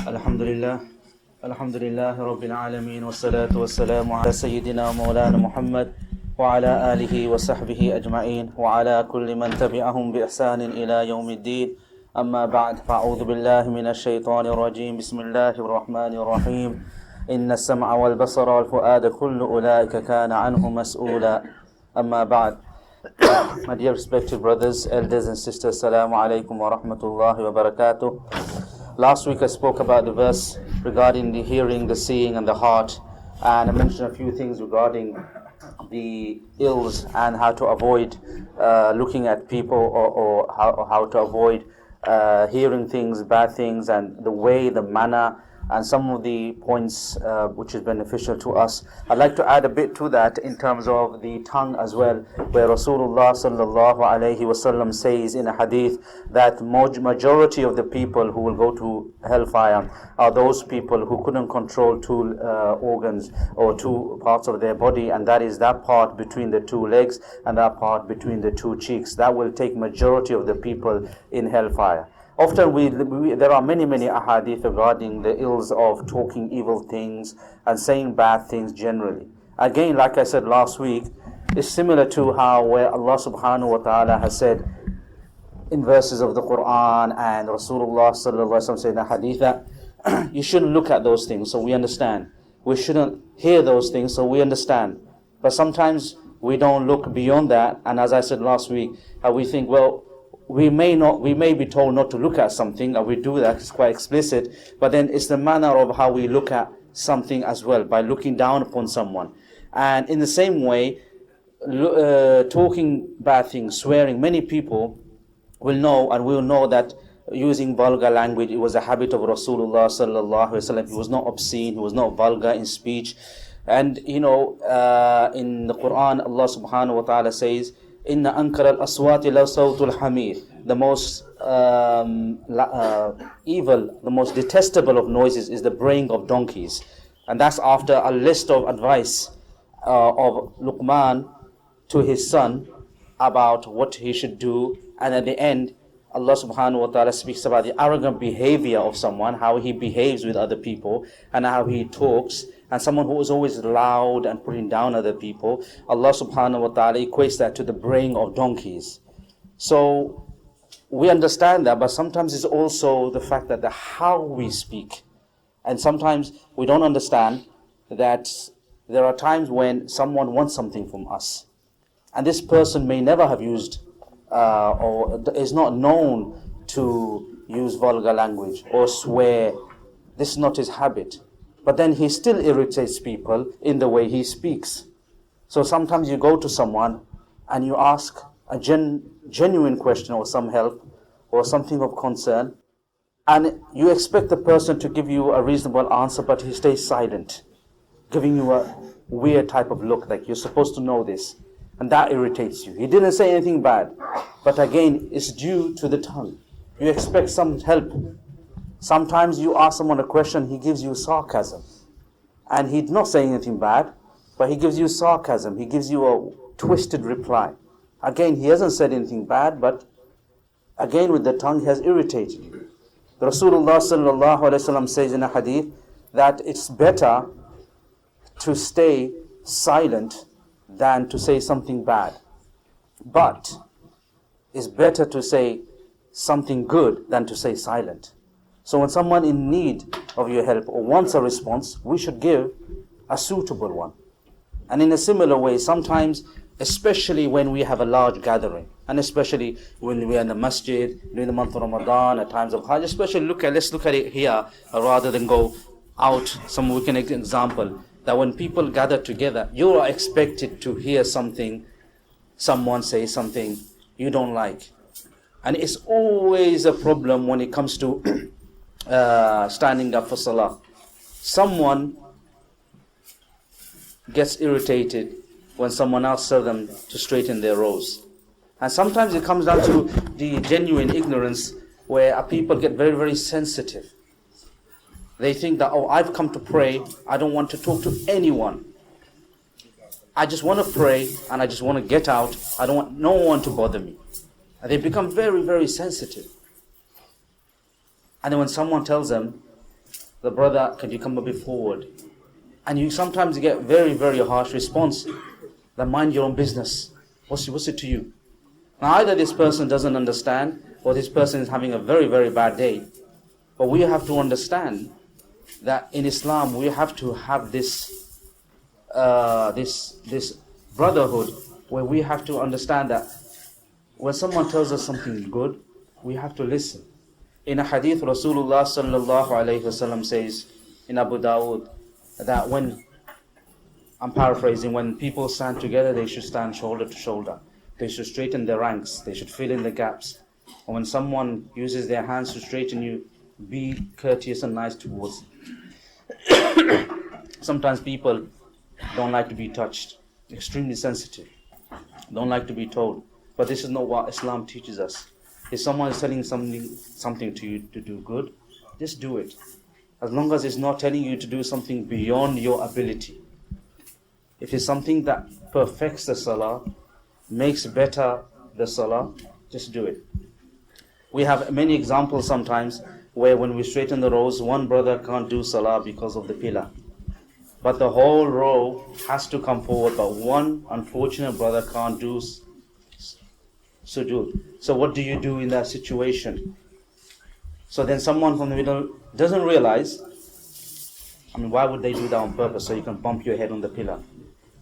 Alhamdulillah, Alhamdulillah Rabbil Alameen, wassalatu wassalamu ala Sayyidina Mawlana Muhammad wa ala alihi wa sahbihi ajma'in wa ala kulli man tabi'ahum bi ihsanin ila yawmiddin. Amma ba'd, fa'udhu billahi minash shaitanir rajim. Bismillahir rahmanir rahim. Inna as-sam'a wal basara wal fu'ada kullu ulaika kana anhu mas'ula. Amma ba'd. My dear respected brothers, elders and sisters, Assalamu alaikum wa rahmatullahi wa barakatuh. Last week I spoke about the verse regarding the hearing, the seeing and the heart, and I mentioned a few things regarding the ills and how to avoid looking at people, or how to avoid hearing things, bad things, and the way, the manner, and some of the points which is beneficial to us. I'd like to add a bit to that in terms of the tongue as well, where Rasulullah sallallahu alaihi wasallam says in a hadith that majority of the people who will go to hellfire are those people who couldn't control two organs or two parts of their body, and that is that part between the two legs and that part between the two cheeks. That will take majority of the people in hellfire. Often there are many ahadith regarding the ills of talking evil things and saying bad things generally. Again, like I said last week, it's similar to how where Allah subhanahu wa ta'ala has said in verses of the Quran and Rasulullah sallallahu alaihi wasallam said in a hadith that you shouldn't look at those things, so we understand. We shouldn't hear those things, so we understand. But sometimes we don't look beyond that, and as I said last week, we think, well, we may be told not to look at something, and we do that, it's quite explicit, but then it's the manner of how we look at something as well, by looking down upon someone. And in the same way, talking bad things, swearing, many people will know, and will know that using vulgar language, it was a habit of Rasulullah sallallahu alaihi wasallam. He was not obscene, he was not vulgar in speech. And in the Quran, Allah subhanahu wa ta'ala says, Inna ankara al-aswati la sawtul hamir. The most evil, the most detestable of noises is the braying of donkeys. And that's after a list of advice of Luqman to his son about what he should do. And at the end, Allah subhanahu wa ta'ala speaks about the arrogant behavior of someone, how he behaves with other people and how he talks. And someone who is always loud and putting down other people, Allah subhanahu wa ta'ala equates that to the braying of donkeys. So we understand that, but sometimes it's also the fact that how we speak. And sometimes we don't understand that there are times when someone wants something from us. And this person may never have used or is not known to use vulgar language or swear. This is not his habit. But then he still irritates people in the way he speaks. So sometimes you go to someone and you ask a genuine question or some help or something of concern, and you expect the person to give you a reasonable answer, but he stays silent, giving you a weird type of look, like you're supposed to know this, and that irritates you. He didn't say anything bad, but again, it's due to the tongue. You expect some help. Sometimes you ask someone a question, he gives you sarcasm. And he's not saying anything bad, but he gives you sarcasm. He gives you a twisted reply. Again, he hasn't said anything bad, but again with the tongue he has irritated you. The Rasulullah sallallahu alaihi wasallam says in a hadith that it's better to stay silent than to say something bad. But it's better to say something good than to say silent. So when someone in need of your help or wants a response, we should give a suitable one. And in a similar way, sometimes, especially when we have a large gathering, and especially when we are in the masjid, during the month of Ramadan, at times of Hajj, especially let's look at it here rather than go out. We can example that when people gather together, you are expected to hear someone say something you don't like. And it's always a problem when it comes to standing up for salah. Someone gets irritated when someone else tells them to straighten their rows. And sometimes it comes down to the genuine ignorance where people get very, very sensitive. They think that, I've come to pray, I don't want to talk to anyone. I just want to pray and I just want to get out. I don't want no one to bother me. And they become very, very sensitive. And then when someone tells them the brother, can you come a bit forward? And you sometimes get very, very harsh response. That mind your own business. What's it to you? Now either this person doesn't understand or this person is having a very, very bad day. But we have to understand that in Islam we have to have this brotherhood where we have to understand that when someone tells us something good, we have to listen. In a hadith, Rasulullah sallallahu alayhi wasallam says in Abu Dawood that when, I'm paraphrasing, when people stand together, they should stand shoulder to shoulder. They should straighten their ranks. They should fill in the gaps. And when someone uses their hands to straighten you, be courteous and nice towards them. Sometimes people don't like to be touched, extremely sensitive, don't like to be told. But this is not what Islam teaches us. If someone is telling something to you to do good, just do it. As long as it's not telling you to do something beyond your ability. If it's something that perfects the salah, makes better the salah, just do it. We have many examples sometimes where when we straighten the rows, one brother can't do salah because of the pillar. But the whole row has to come forward, but one unfortunate brother can't do sujood. So what do you do in that situation? So then someone from the middle doesn't realize, why would they do that on purpose? So you can bump your head on the pillar.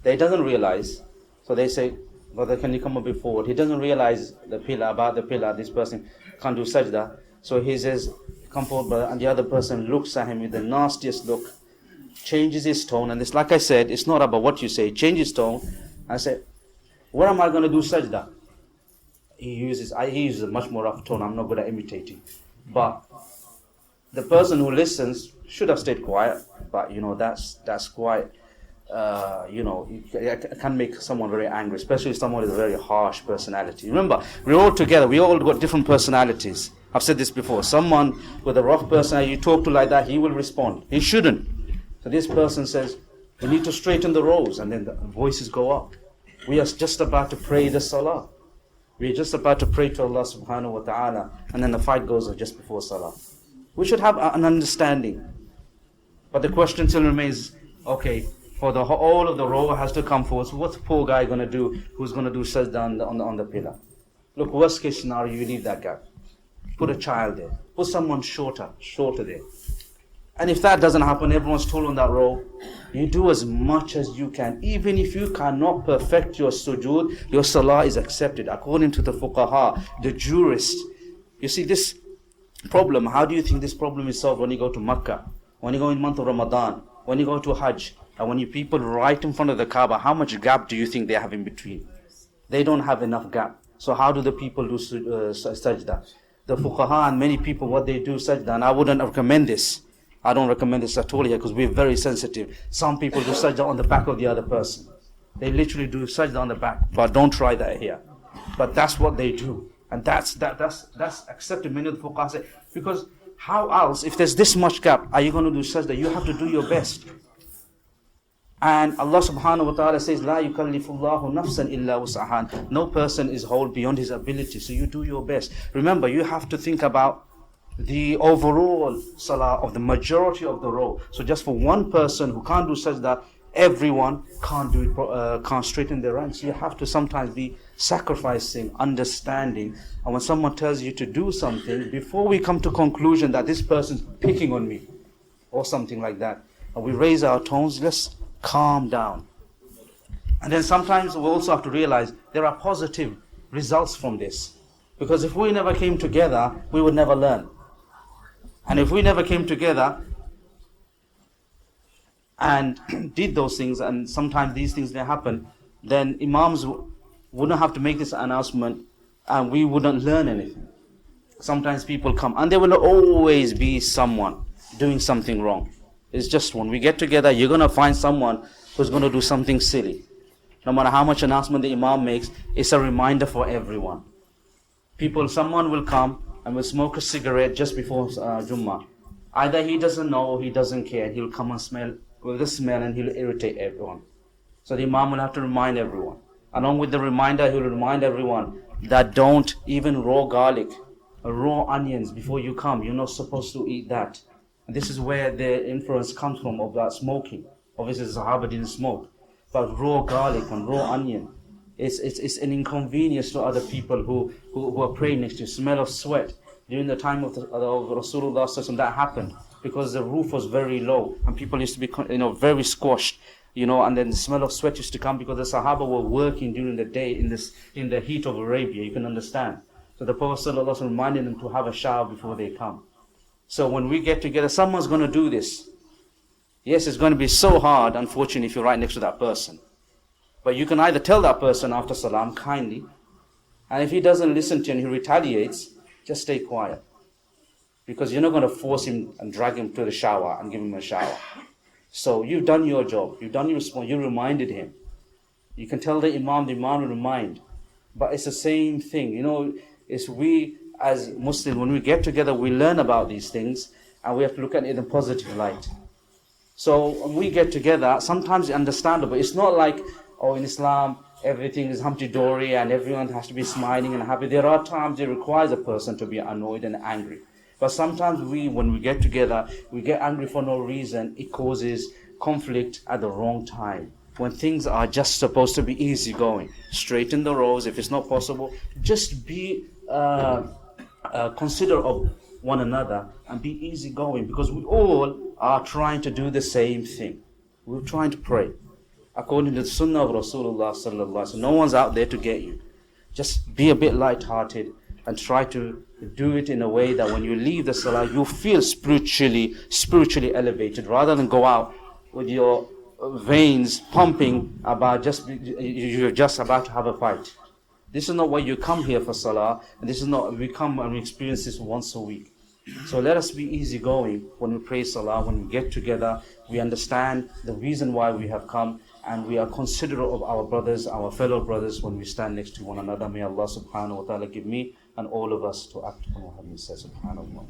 They doesn't realize, so they say, brother, can you come a bit forward? He doesn't realize about the pillar, this person can't do sajda. So he says, come forward, brother, and the other person looks at him with the nastiest look, changes his tone, and it's like I said, it's not about what you say, change his tone, and say, where am I going to do sajda? He uses a much more rough tone. I'm not good at imitating. But the person who listens should have stayed quiet. But that's quite, it can make someone very angry, especially if someone with a very harsh personality. Remember, we're all together. We all got different personalities. I've said this before. Someone with a rough personality, you talk to like that, he will respond. He shouldn't. So this person says, we need to straighten the rows, and then the voices go up. We are just about to pray the salah. We're just about to pray to Allah subhanahu wa ta'ala, and then the fight goes on just before salah. We should have an understanding. But the question still remains, okay, for the whole of the row has to come forward. So what's the poor guy going to do who's going to do sajda on the pillar? Look, worst case scenario, you leave that gap. Put a child there. Put someone shorter there. And if that doesn't happen, everyone's tall on that row, you do as much as you can. Even if you cannot perfect your sujood, your salah is accepted. According to the fuqaha, the jurists. You see this problem, how do you think this problem is solved when you go to Makkah? When you go in the month of Ramadan? When you go to Hajj? And when you people right in front of the Kaaba, how much gap do you think they have in between? They don't have enough gap. So how do the people do sajda? The fuqaha and many people, what they do sajda, and I wouldn't recommend this. I don't recommend this at all here because we're very sensitive. Some people do sajda on the back of the other person. They literally do sajda on the back, but don't try that here. But that's what they do. And that's accepted. Many of the fuqaha say, because how else, if there's this much gap, are you going to do sajda? You have to do your best. And Allah subhanahu wa ta'ala says, La yukallifullahu nafsan illa wus'ahan. No person is whole beyond his ability, so you do your best. Remember, you have to think about the overall salah of the majority of the row. So just for one person who can't do sajda, everyone can't do it, can't straighten their ranks. You have to sometimes be sacrificing, understanding. And when someone tells you to do something, before we come to conclusion that this person's picking on me or something like that, and we raise our tones, let's calm down. And then sometimes we also have to realize there are positive results from this. Because if we never came together, we would never learn. And if we never came together and did those things, and sometimes these things may happen, then imams wouldn't have to make this announcement and we wouldn't learn anything. Sometimes people come and there will always be someone doing something wrong. It's just when we get together, you're going to find someone who's going to do something silly. No matter how much announcement the imam makes, it's a reminder for everyone. Someone will come and will smoke a cigarette just before Jummah. Either he doesn't know or he doesn't care. He'll come and smell with the smell and he'll irritate everyone. So the imam will have to remind everyone. Along with the reminder, he'll remind everyone that don't even raw garlic, raw onions before you come. You're not supposed to eat that. And this is where the influence comes from of that smoking. Obviously the Sahaba didn't smoke, but raw garlic and raw onion, it's an inconvenience to other people who are praying next to you. Smell of sweat. During the time of Rasulullah sallallahu alaihi wasallam, that happened because the roof was very low and people used to be very squashed, and then the smell of sweat used to come because the Sahaba were working during the day in the heat of Arabia. You can understand. So the Prophet sallallahu alaihi wasallam reminded them to have a shower before they come. So when we get together, someone's going to do this. Yes, it's going to be so hard, unfortunately, if you're right next to that person. But you can either tell that person after salam kindly, and if he doesn't listen to you and he retaliates, just stay quiet. Because you're not going to force him and drag him to the shower and give him a shower. So you've done your job. You've done your response. You reminded him. You can tell the imam will remind. But it's the same thing. It's we as Muslims, when we get together, we learn about these things and we have to look at it in a positive light. So when we get together, sometimes it's understandable. It's not like, in Islam, everything is humpty-dory and everyone has to be smiling and happy. There are times it requires a person to be annoyed and angry. But sometimes when we get together, we get angry for no reason. It causes conflict at the wrong time. When things are just supposed to be easy going, straighten the rows. If it's not possible, just be considerate of one another and be easy going, because we all are trying to do the same thing. We're trying to pray according to the Sunnah of Rasulullah sallallahu alaihi wasallam. No one's out there to get you. Just be a bit light-hearted and try to do it in a way that when you leave the salah, you feel spiritually elevated, rather than go out with your veins pumping about you're just about to have a fight. This is not why you come here for salah, and this is not, we come and we experience this once a week. So let us be easygoing when we pray salah, when we get together, we understand the reason why we have come, and we are considerate of our brothers, our fellow brothers, when we stand next to one another. May Allah subhanahu wa ta'ala give me and all of us to act on what He says. Subhanallah.